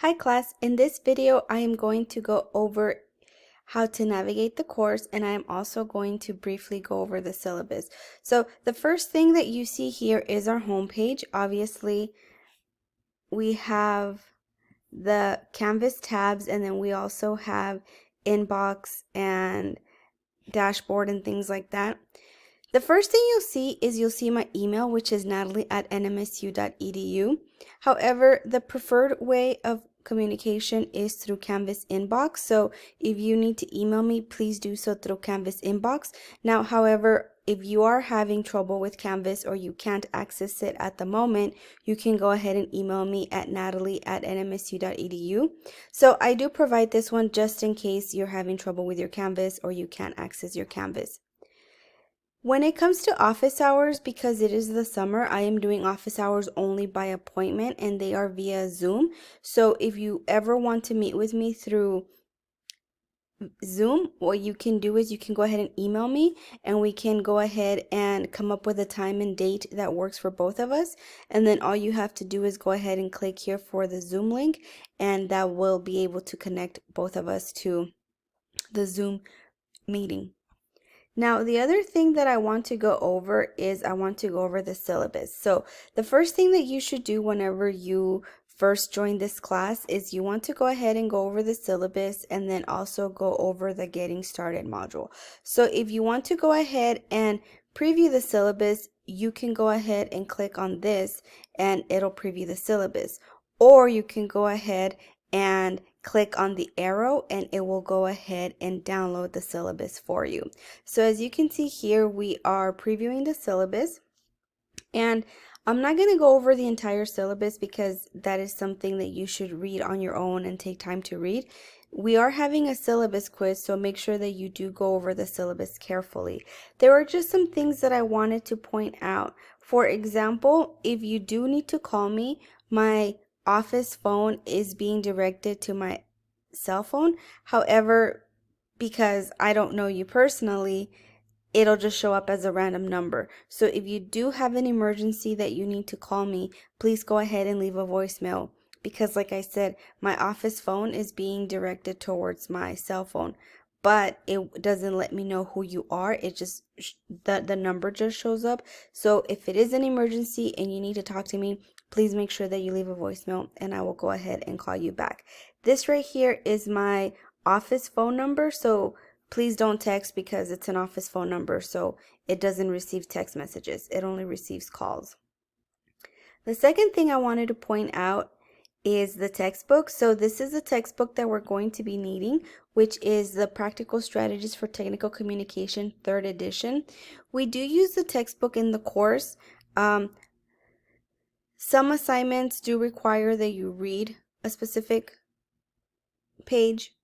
Hi class, in this video I am going to go over how to navigate the course, and I am also going to briefly go over the syllabus. So the first thing that you see here is our homepage. Obviously we have the Canvas tabs, and then we also have inbox and dashboard and things like that. The first thing you'll see my email, which is natalie@nmsu.edu. However, the preferred way of communication is through Canvas inbox. So if you need to email me, please do so through Canvas inbox. Now, however, if you are having trouble with Canvas or you can't access it at the moment, you can go ahead and email me at natalie@nmsu.edu. So I do provide this one just in case you're having trouble with your Canvas or you can't access your Canvas. When it comes to office hours, because it is the summer, I am doing office hours only by appointment, and they are via Zoom. So if you ever want to meet with me through Zoom, what you can do is you can go ahead and email me, and we can go ahead and come up with a time and date that works for both of us. And then all you have to do is go ahead and click here for the Zoom link, and that will be able to connect both of us to the Zoom meeting. Now, the other thing that I want to go over is I want to go over the syllabus. So the first thing that you should do whenever you first join this class is you want to go ahead and go over the syllabus and then also go over the Getting Started module. So if you want to go ahead and preview the syllabus, you can go ahead and click on this and it'll preview the syllabus. Or you can go ahead and click on the arrow and it will go ahead and download the syllabus for you. So as you can see here, we are previewing the syllabus, and I'm not going to go over the entire syllabus because that is something that you should read on your own and take time to read. We are having a syllabus quiz, so make sure that you do go over the syllabus carefully. There are just some things that I wanted to point out. For example, if you do need to call me, my office phone is being directed to my cell phone. However, because I don't know you personally, it'll just show up as a random number. So if you do have an emergency that you need to call me, please go ahead and leave a voicemail, because like I said, my office phone is being directed towards my cell phone, but it doesn't let me know who you are. It just the number just shows up. So if it is an emergency and you need to talk to me, please make sure that you leave a voicemail and I will go ahead and call you back. This right here is my office phone number, so please don't text because it's an office phone number, so it doesn't receive text messages. It only receives calls. The second thing I wanted to point out is the textbook. So this is a textbook that we're going to be needing, which is the Practical Strategies for Technical Communication, 3rd edition. We do use the textbook in the course. Some assignments do require that you read a specific page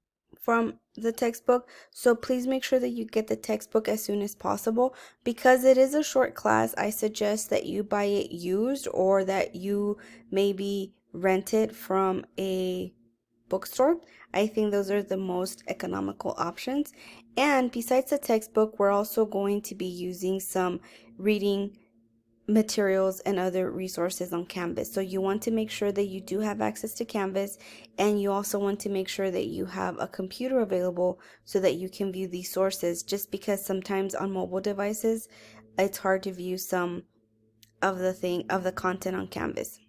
from the textbook, so please make sure that you get the textbook as soon as possible. Because it is a short class, I suggest that you buy it used or that you maybe rent it from a bookstore. I think those are the most economical options. And besides the textbook, we're also going to be using some reading materials and other resources on Canvas. So you want to make sure that you do have access to Canvas, and you also want to make sure that you have a computer available so that you can view these sources, just because sometimes on mobile devices it's hard to view some of the content on Canvas.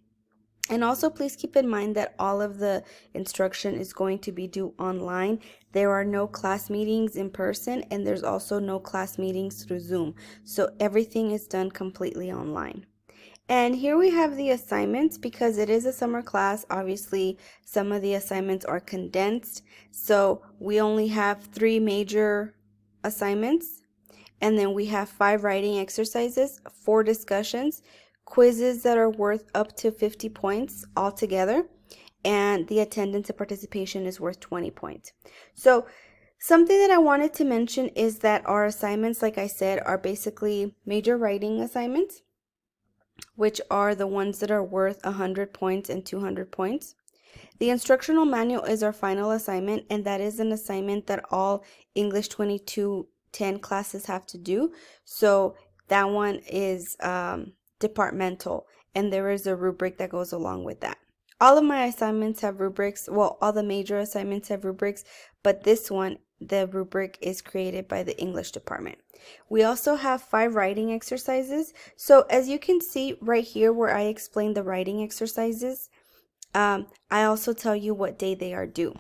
And also, please keep in mind that all of the instruction is going to be due online. There are no class meetings in person, and there's also no class meetings through Zoom. So everything is done completely online. And here we have the assignments. Because it is a summer class, obviously some of the assignments are condensed. So we only have 3 major assignments, and then we have 5 writing exercises, 4 discussions, quizzes that are worth up to 50 points altogether, and the attendance and participation is worth 20 points. So something that I wanted to mention is that our assignments, like I said, are basically major writing assignments, which are the ones that are worth 100 points and 200 points. The instructional manual is our final assignment, and that is an assignment that all English 2210 classes have to do. So that one is departmental, and there is a rubric that goes along with that. All of my assignments have rubrics. Well, all the major assignments have rubrics, but this one, the rubric is created by the English department. We also have 5 writing exercises. So as you can see right here where I explain the writing exercises, I also tell you what day they are due.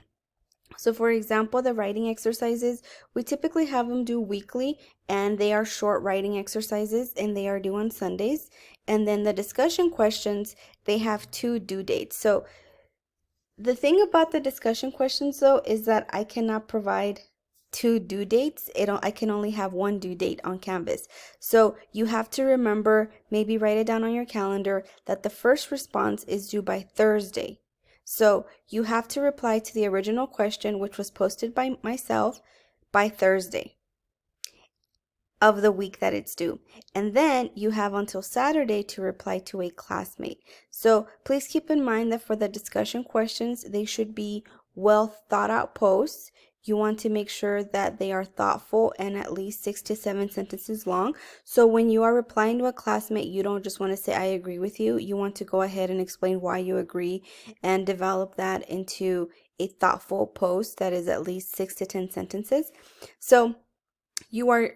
So for example, the writing exercises, we typically have them due weekly, and they are short writing exercises and they are due on Sundays. And then the discussion questions, they have 2 due dates. So the thing about the discussion questions though is that I cannot provide 2 due dates. I can only have 1 due date on Canvas. So you have to remember, maybe write it down on your calendar, that the first response is due by Thursday. So you have to reply to the original question, which was posted by myself, by Thursday of the week that it's due. And then you have until Saturday to reply to a classmate. So please keep in mind that for the discussion questions, they should be well thought out posts. You want to make sure that they are thoughtful and at least 6 to 7 sentences long. So when you are replying to a classmate, you don't just want to say, I agree with you. You want to go ahead and explain why you agree and develop that into a thoughtful post that is at least 6 to 10 sentences. So you are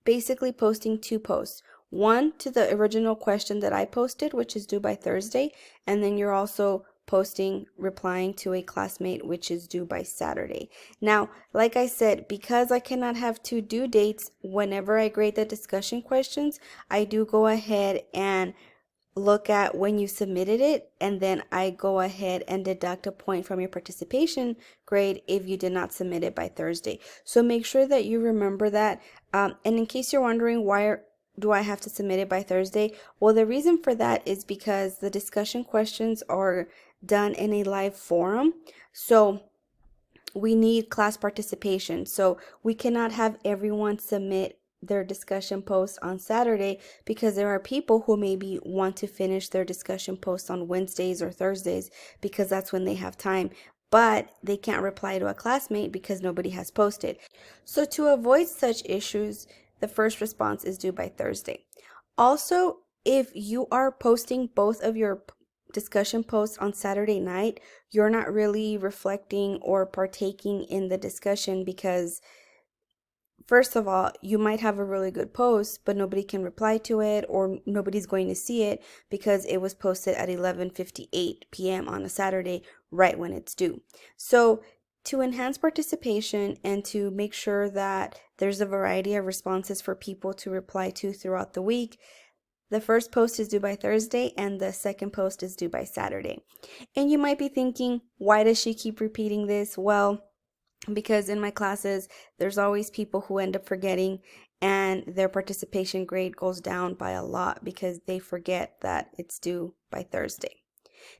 basically posting 2 posts. One to the original question that I posted, which is due by Thursday, and then you're also replying to a classmate, which is due by Saturday. Now, like I said, because I cannot have 2 due dates, whenever I grade the discussion questions, I do go ahead and look at when you submitted it, and then I go ahead and deduct a point from your participation grade if you did not submit it by Thursday. So make sure that you remember that. And in case you're wondering why do I have to submit it by Thursday? Well, the reason for that is because the discussion questions are done in a live forum. So we need class participation. So we cannot have everyone submit their discussion posts on Saturday, because there are people who maybe want to finish their discussion posts on Wednesdays or Thursdays because that's when they have time, but they can't reply to a classmate because nobody has posted. So to avoid such issues, the first response is due by Thursday. Also, if you are posting both of your discussion posts on Saturday night, you're not really reflecting or partaking in the discussion, because first of all, you might have a really good post, but nobody can reply to it, or nobody's going to see it because it was posted at 11:58 p.m. on a Saturday, right when it's due. So to enhance participation and to make sure that there's a variety of responses for people to reply to throughout the week, the first post is due by Thursday and the second post is due by Saturday. And you might be thinking, why does she keep repeating this? Well, because in my classes, there's always people who end up forgetting, and their participation grade goes down by a lot because they forget that it's due by Thursday.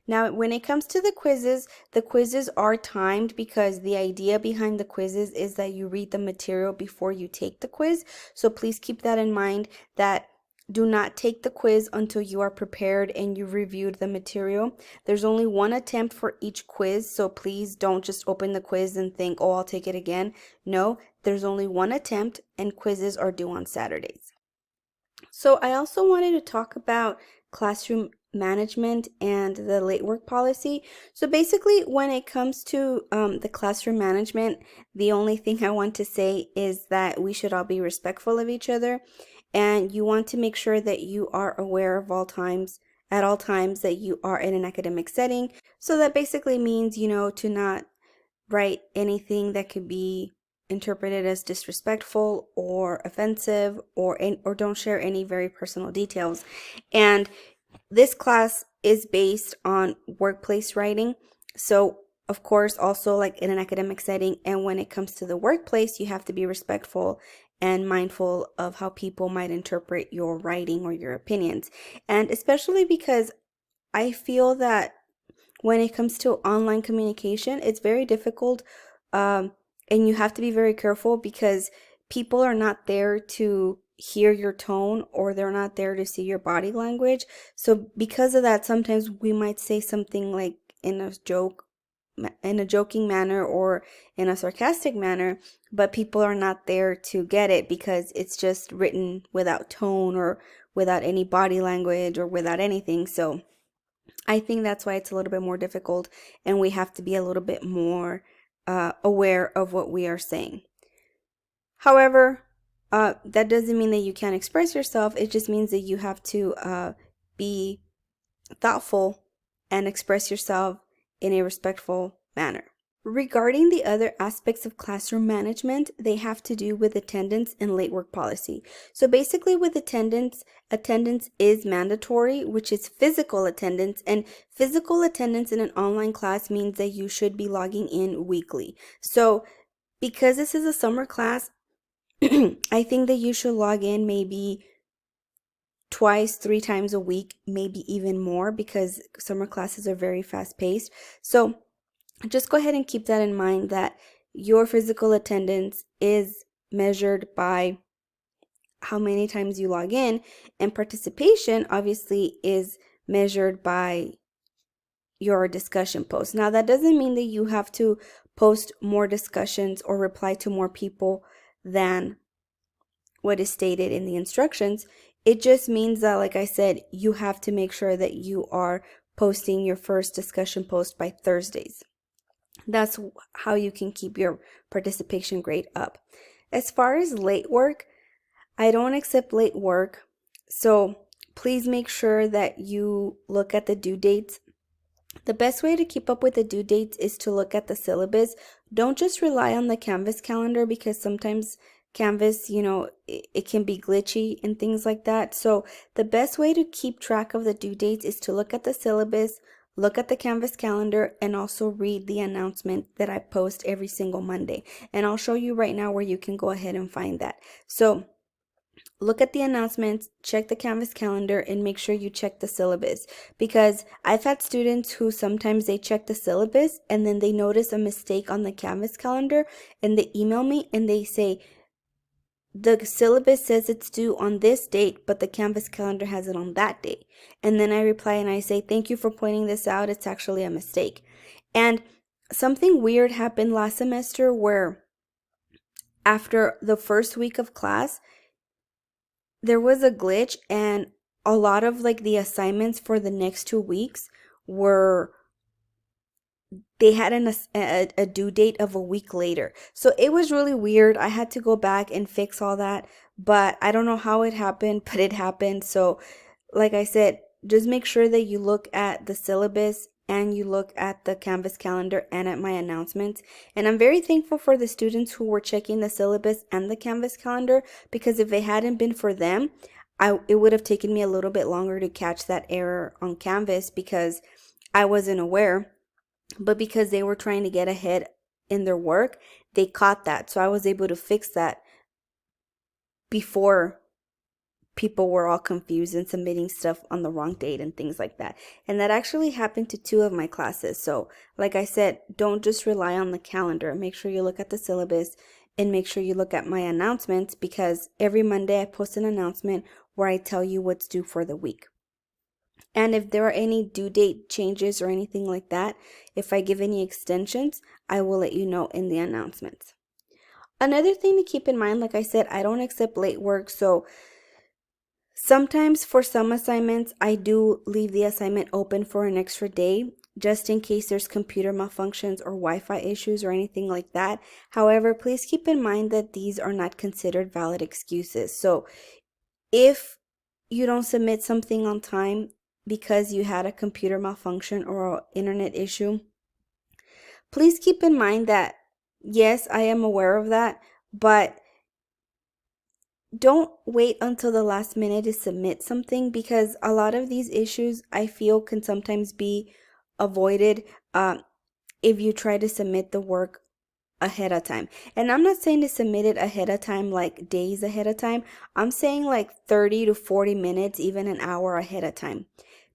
Now, when it comes to the quizzes are timed, because the idea behind the quizzes is that you read the material before you take the quiz. So please keep that in mind, that do not take the quiz until you are prepared and you've reviewed the material. There's only 1 attempt for each quiz, so please don't just open the quiz and think, oh, I'll take it again. No, there's only 1 attempt, and quizzes are due on Saturdays. So I also wanted to talk about classroom management and the late work policy. So basically, when it comes to the classroom management, the only thing I want to say is that we should all be respectful of each other, and you want to make sure that you are aware of at all times that you are in an academic setting. So that basically means, to not write anything that could be interpreted as disrespectful or offensive, or don't share any very personal details. And this class is based on workplace writing. So of course, also like in an academic setting, and when it comes to the workplace, you have to be respectful and mindful of how people might interpret your writing or your opinions. And especially because I feel that when it comes to online communication, it's very difficult, and you have to be very careful, because people are not there to hear your tone, or they're not there to see your body language. So because of that, sometimes we might say something like in a joking manner or in a sarcastic manner, but people are not there to get it because it's just written without tone or without any body language or without anything. So I think that's why it's a little bit more difficult, and we have to be a little bit more aware of what we are saying. However, that doesn't mean that you can't express yourself. It just means that you have to be thoughtful and express yourself in a respectful manner. Regarding the other aspects of classroom management, they have to do with attendance and late work policy. So basically with attendance, attendance is mandatory, which is physical attendance, and physical attendance in an online class means that you should be logging in weekly. So because this is a summer class, I think that you should log in maybe twice, 3 times a week, maybe even more, because summer classes are very fast paced. So just go ahead and keep that in mind, that your physical attendance is measured by how many times you log in, and participation obviously is measured by your discussion posts. Now, that doesn't mean that you have to post more discussions or reply to more people than what is stated in the instructions. It just means that, like I said, you have to make sure that you are posting your first discussion post by Thursdays. That's how you can keep your participation grade up. As far as late work, I don't accept late work. So please make sure that you look at the due dates. The best way to keep up with the due dates is to look at the syllabus. Don't just rely on the Canvas calendar, because sometimes Canvas, it can be glitchy and things like that. So the best way to keep track of the due dates is to look at the syllabus, look at the Canvas calendar, and also read the announcement that I post every single Monday. And I'll show you right now where you can go ahead and find that. So look at the announcements, check the Canvas calendar, and make sure you check the syllabus, because I've had students who sometimes they check the syllabus and then they notice a mistake on the Canvas calendar, and they email me and they say, the syllabus says it's due on this date, but the Canvas calendar has it on that date. And then I reply and I say, thank you for pointing this out. It's actually a mistake. And something weird happened last semester where after the first week of class, there was a glitch, and a lot of the assignments for the next 2 weeks were, they had a due date of a week later. So it was really weird. I had to go back and fix all that, but I don't know how it happened, but it happened. So like I said, just make sure that you look at the syllabus and you look at the Canvas calendar and at my announcements. And I'm very thankful for the students who were checking the syllabus and the Canvas calendar, because if it hadn't been for them, it would have taken me a little bit longer to catch that error on Canvas, because I wasn't aware. But because they were trying to get ahead in their work, they caught that. So I was able to fix that before people were all confused and submitting stuff on the wrong date and things like that. And that actually happened to 2 of my classes. So like I said, don't just rely on the calendar. Make sure you look at the syllabus and make sure you look at my announcements, because every Monday I post an announcement where I tell you what's due for the week. And if there are any due date changes or anything like that, if I give any extensions, I will let you know in the announcements. Another thing to keep in mind, like I said, I don't accept late work. So sometimes for some assignments, I do leave the assignment open for an extra day, just in case there's computer malfunctions or Wi-Fi issues or anything like that. However, please keep in mind that these are not considered valid excuses. So if you don't submit something on time because you had a computer malfunction or an internet issue, please keep in mind that, yes, I am aware of that, but don't wait until the last minute to submit something, because a lot of these issues I feel can sometimes be avoided if you try to submit the work ahead of time. And I'm not saying to submit it ahead of time, like days ahead of time. I'm saying like 30 to 40 minutes, even an hour ahead of time.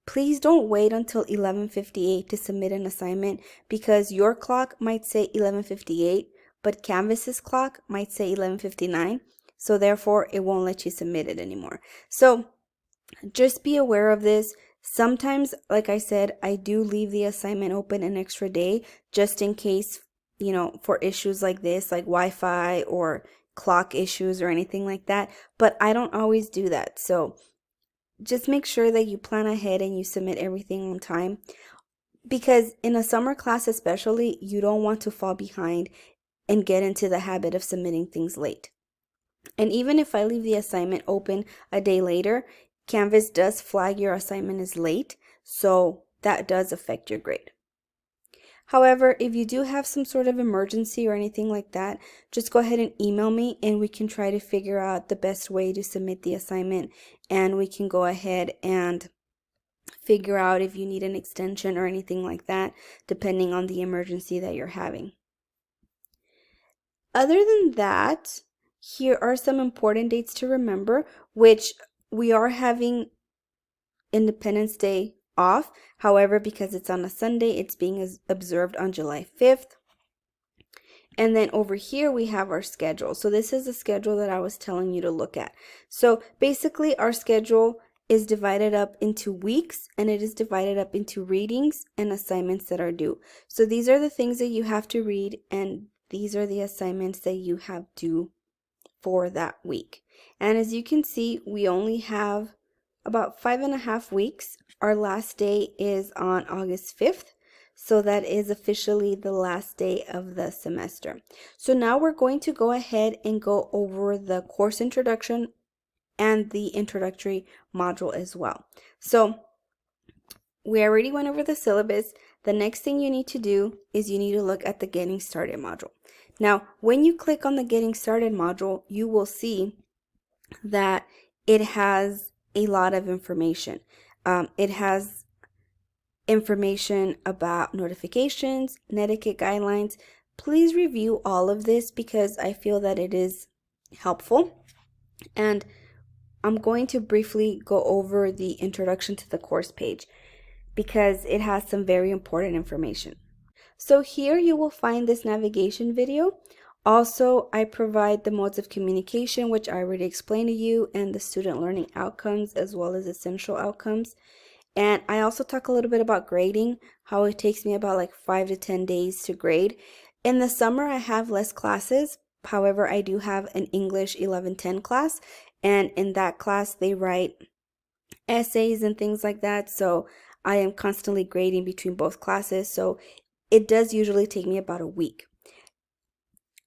Please don't wait until 11:58 to submit an assignment, because your clock might say 11:58, but Canvas's clock might say 11:59. So therefore, it won't let you submit it anymore. So just be aware of this. Sometimes, like I said, I do leave the assignment open an extra day just in case, for issues like this, like Wi-Fi or clock issues or anything like that. But I don't always do that. So just make sure that you plan ahead and you submit everything on time. Because in a summer class especially, you don't want to fall behind and get into the habit of submitting things late. And even if I leave the assignment open a day later, Canvas does flag your assignment as late, so that does affect your grade. However, if you do have some sort of emergency or anything like that, just go ahead and email me and we can try to figure out the best way to submit the assignment, and we can go ahead and figure out if you need an extension or anything like that, depending on the emergency that you're having. Other than that, here are some important dates to remember, which we are having Independence Day off. However, because it's on a Sunday, it's being observed on July 5th. And then over here we have our schedule. So this is the schedule that I was telling you to look at. So basically our schedule is divided up into weeks, and it is divided up into readings and assignments that are due. So these are the things that you have to read, and these are the assignments that you have due for that week. And as you can see, we only have about 5.5 weeks. Our last day is on August 5th. So that is officially the last day of the semester. So now we're going to go ahead and go over the course introduction and the introductory module as well. So we already went over the syllabus. The next thing you need to do is you need to look at the Getting Started module. Now, when you click on the Getting Started module, you will see that it has a lot of information. It has information about notifications, Netiquette guidelines. Please review all of this because I feel that it is helpful. And I'm going to briefly go over the introduction to the course page because it has some very important information. So here you will find this navigation video. Also, I provide the modes of communication, which I already explained to you, and the student learning outcomes as well as essential outcomes. And I also talk a little bit about grading, how it takes me about like 5 to 10 days to grade. In the summer, I have less classes. However, I do have an English 1110 class, and in that class, they write essays and things like that. So I am constantly grading between both classes. So it does usually take me about a week.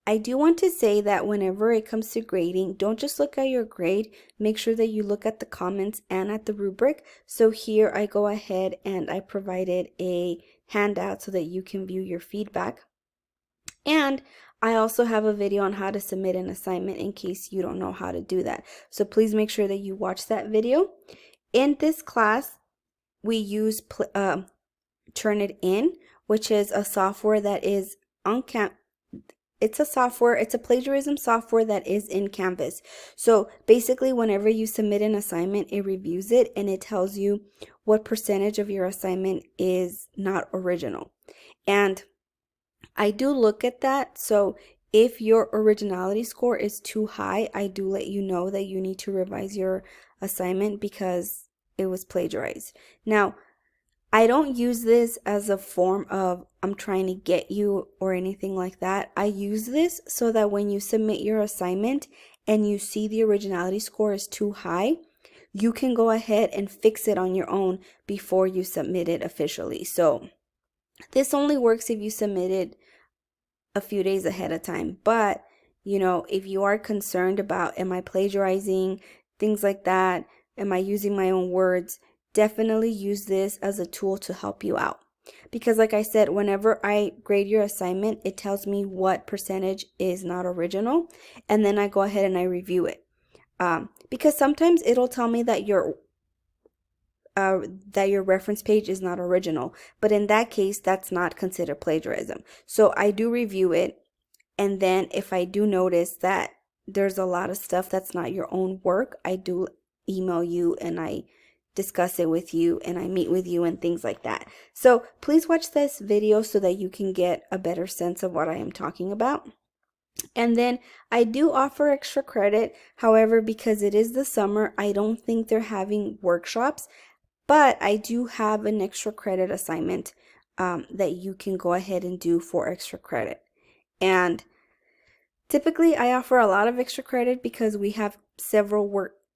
I do want to say that whenever it comes to grading, don't just look at your grade. Make sure that you look at the comments and at the rubric. So here I go ahead and I provided a handout so that you can view your feedback. And I also have a video on how to submit an assignment in case you don't know how to do that. So please make sure that you watch that video. In this class, we use Turnitin, which is a software that is on campus. It's a plagiarism software that is in Canvas. So basically, whenever you submit an assignment, it reviews it and it tells you what percentage of your assignment is not original. And I do look at that. So if your originality score is too high, I do let you know that you need to revise your assignment because it was plagiarized. Now, I don't use this as a form of I'm trying to get you or anything like that. I use this so that when you submit your assignment and you see the originality score is too high, you can go ahead and fix it on your own before you submit it officially. So this only works if you submit it a few days ahead of time. But, you know, if you are concerned about am I plagiarizing, things like that, am I using my own words, definitely use this as a tool to help you out. Because like I said, whenever I grade your assignment, it tells me what percentage is not original. And then I go ahead and I review it. Because sometimes it'll tell me that your reference page is not original. But in that case, that's not considered plagiarism. So I do review it. And then if I do notice that there's a lot of stuff that's not your own work, I do email you and I discuss it with you and I meet with you and things like that. So please watch this video so that you can get a better sense of what I am talking about. And then I do offer extra credit. However, because it is the summer, I don't think they're having workshops, but I do have an extra credit assignment that you can go ahead and do for extra credit. And typically I offer a lot of extra credit because we have several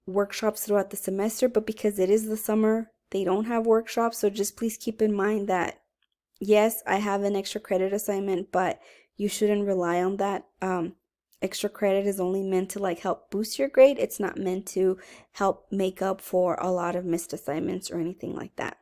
workshops throughout the semester, but because it is the summer, they don't have workshops. So just please keep in mind that yes, I have an extra credit assignment, but you shouldn't rely on that. Extra credit is only meant to like help boost your grade. It's not meant to help make up for a lot of missed assignments or anything like that.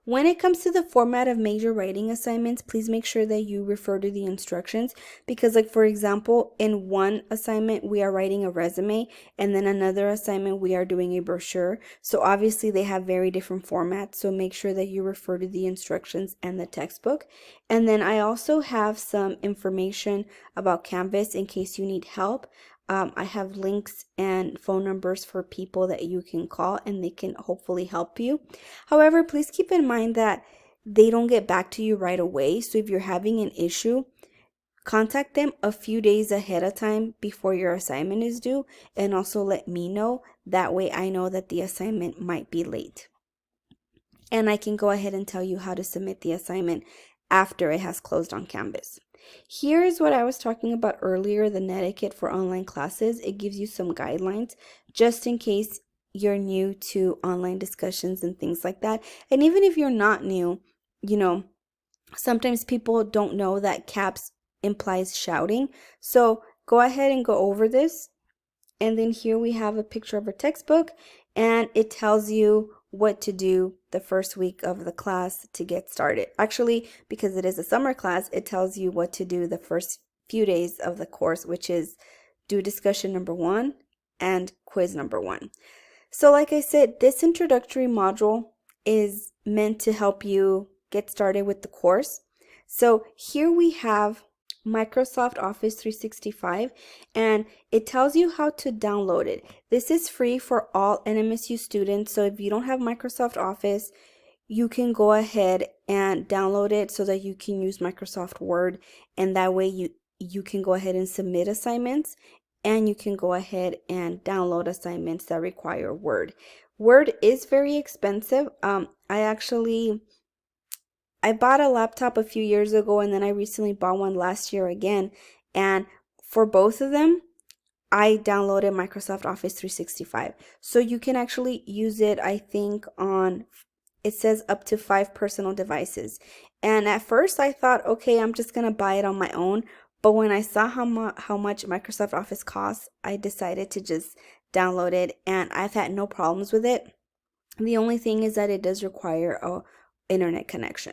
When it comes to the format of major writing assignments, please make sure that you refer to the instructions because, like, for example, in one assignment, we are writing a resume, and then another assignment, we are doing a brochure. So obviously they have very different formats. So make sure that you refer to the instructions and the textbook. And then I also have some information about Canvas in case you need help. I have links and phone numbers for people that you can call and they can hopefully help you. However, please keep in mind that they don't get back to you right away. So if you're having an issue, contact them a few days ahead of time before your assignment is due and also let me know. That way I know that the assignment might be late. And I can go ahead and tell you how to submit the assignment after it has closed on Canvas. Here's what I was talking about earlier, the netiquette for online classes. It gives you some guidelines just in case you're new to online discussions and things like that. And even if you're not new, sometimes people don't know that caps implies shouting. So go ahead and go over this. And then here we have a picture of a textbook and it tells you what to do the first week of the class to get started. Actually, because it is a summer class, it tells you what to do the first few days of the course, which is do discussion number 1 and quiz number 1. So like I said, this introductory module is meant to help you get started with the course. So here we have Microsoft Office 365 and it tells you how to download it. This is free for all NMSU students, so if you don't have Microsoft Office, you can go ahead and download it so that you can use Microsoft Word, and that way you can go ahead and submit assignments and you can go ahead and download assignments that require Word. Word is very expensive. I bought a laptop a few years ago and then I recently bought one last year again. And for both of them, I downloaded Microsoft Office 365. So you can actually use it, I think, it says up to 5 personal devices. And at first I thought, okay, I'm just going to buy it on my own. But when I saw how much Microsoft Office costs, I decided to just download it. And I've had no problems with it. The only thing is that it does require an internet connection.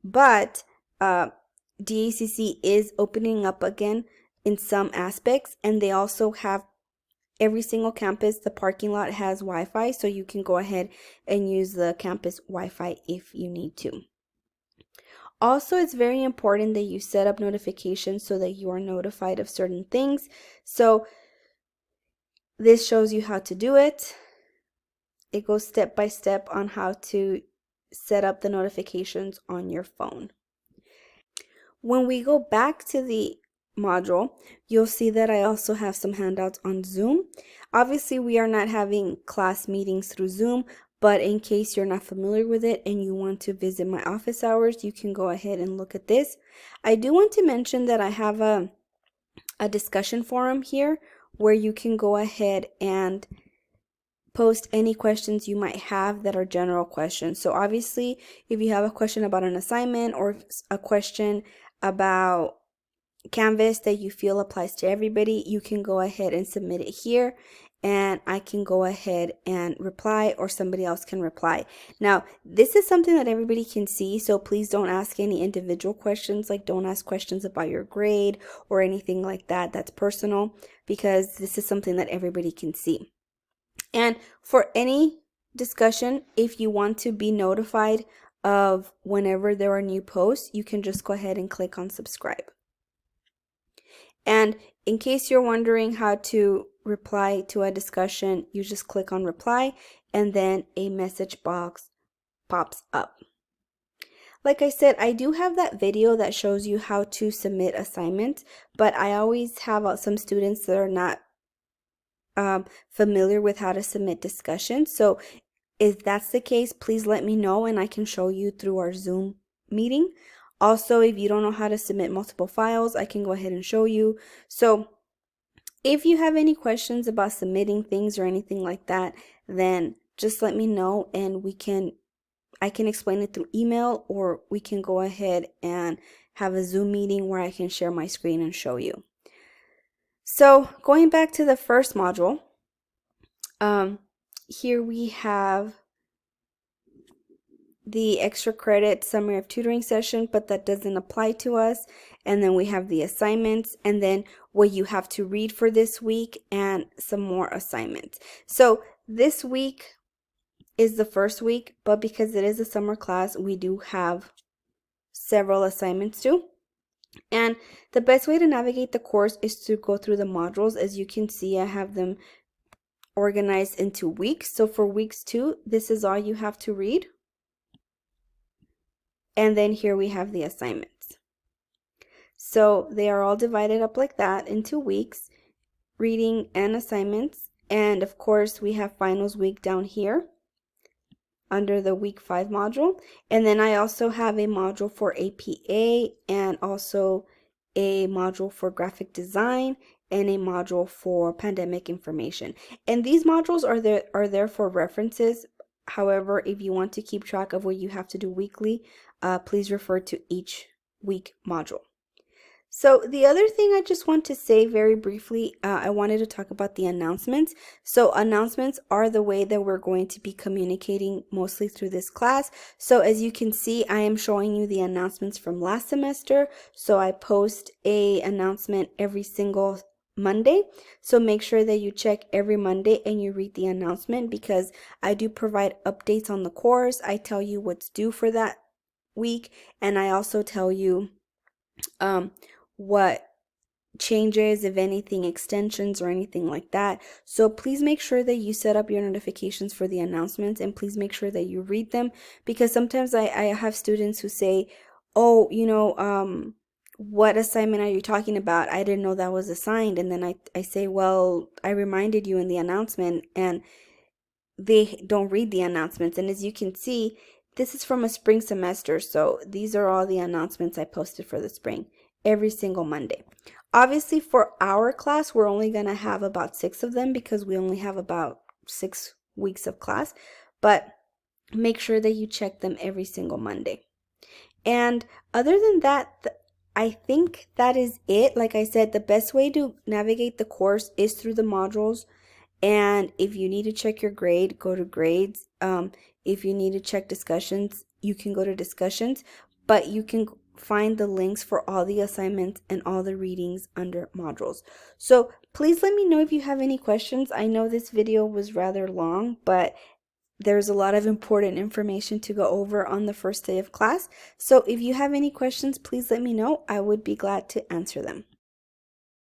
But DACC is opening up again in some aspects, and they also have every single campus, the parking lot has Wi-Fi, so you can go ahead and use the campus Wi-Fi if you need to. Also, it's very important that you set up notifications so that you are notified of certain things. So this shows you how to do it. It goes step by step on how to set up the notifications on your phone. When we go back to the module, you'll see that I also have some handouts on Zoom. Obviously, we are not having class meetings through Zoom, but in case you're not familiar with it and you want to visit my office hours, you can go ahead and look at this. I do want to mention that I have a discussion forum here where you can go ahead and post any questions you might have that are general questions. So obviously, if you have a question about an assignment or a question about Canvas that you feel applies to everybody, you can go ahead and submit it here and I can go ahead and reply, or somebody else can reply. Now, this is something that everybody can see, so please don't ask any individual questions, like don't ask questions about your grade or anything like that. That's personal, because this is something that everybody can see. And for any discussion, if you want to be notified of whenever there are new posts, you can just go ahead and click on subscribe. And in case you're wondering how to reply to a discussion, you just click on reply and then a message box pops up. Like I said, I do have that video that shows you how to submit assignments, but I always have some students that are not familiar with how to submit discussions. So if that's the case, please let me know and I can show you through our Zoom meeting. Also, if you don't know how to submit multiple files, I can go ahead and show you. So If you have any questions about submitting things or anything like that, then just let me know and I can explain it through email, or we can go ahead and have a Zoom meeting where I can share my screen and show you. So going back to the first module, here we have the extra credit summary of tutoring session, but that doesn't apply to us. And then we have the assignments, and then what you have to read for this week, and some more assignments. So this week is the first week, but because it is a summer class, we do have several assignments too. And the best way to navigate the course is to go through the modules. As you can see, I have them organized into weeks. So for weeks 2, this is all you have to read. And then here we have the assignments. So they are all divided up like that into weeks, reading and assignments. And of course, we have finals week down here under the week 5 module. And then I also have a module for APA, and also a module for graphic design, and a module for pandemic information. And these modules are there for references. However, if you want to keep track of what you have to do weekly, please refer to each week module. So the other thing I just want to say very briefly, I wanted to talk about the announcements. So announcements are the way that we're going to be communicating mostly through this class. So as you can see, I am showing you the announcements from last semester. So I post a announcement every single Monday. So make sure that you check every Monday and you read the announcement, because I do provide updates on the course. I tell you what's due for that week, and I also tell you what changes, if anything, extensions or anything like that. So please make sure that you set up your notifications for the announcements, and please make sure that you read them, because sometimes I have students who say, oh, what assignment are you talking about? I didn't know that was assigned. And then I say, well, I reminded you in the announcement, and they don't read the announcements. And as you can see, this is from a spring semester, so these are all the announcements I posted for the spring every single Monday. Obviously, for our class, we're only going to have about 6 of them, because we only have about 6 weeks of class, but make sure that you check them every single Monday. And other than that, I think that is it. Like I said, the best way to navigate the course is through the modules. And if you need to check your grade, go to grades. If you need to check discussions, you can go to discussions, but you can find the links for all the assignments and all the readings under modules. So please let me know if you have any questions. I know this video was rather long, but there's a lot of important information to go over on the first day of class. So if you have any questions, please let me know. I would be glad to answer them.